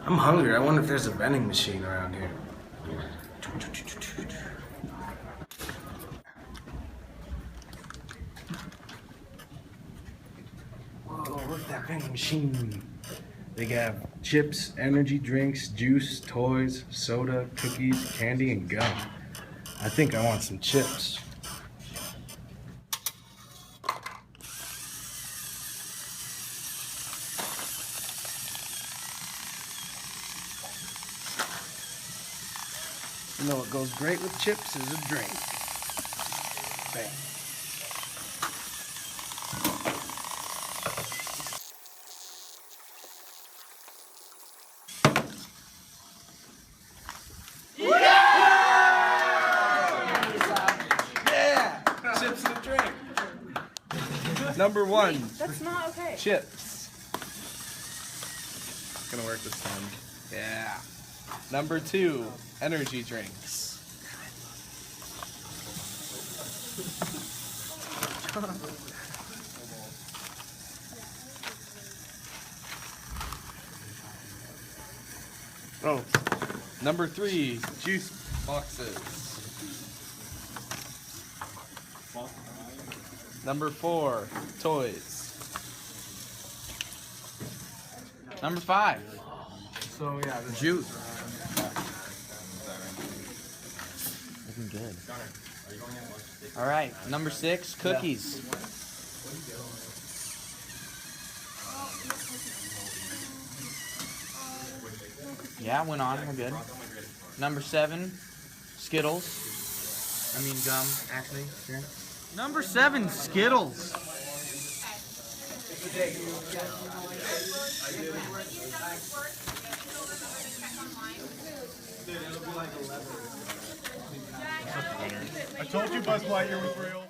I'm hungry. I wonder if there's a vending machine around here. Whoa, look at that vending machine. They have chips, energy drinks, juice, toys, soda, cookies, candy, and gum. I think I want some chips. You know what goes great with chips is a drink. Bam. Yeah! Chips and a drink. Number one. That's not okay. Chips. It's gonna work this time. Yeah. Number two, energy drinks. Oh. Number three, juice boxes. Number four, toys. Number five. So yeah, the juice. Looking good. All right, number six, cookies. Yeah, went on. We're good. Number seven, Skittles. I mean gum, actually. Here. Number seven, Skittles. I told you Buzz Lightyear was real.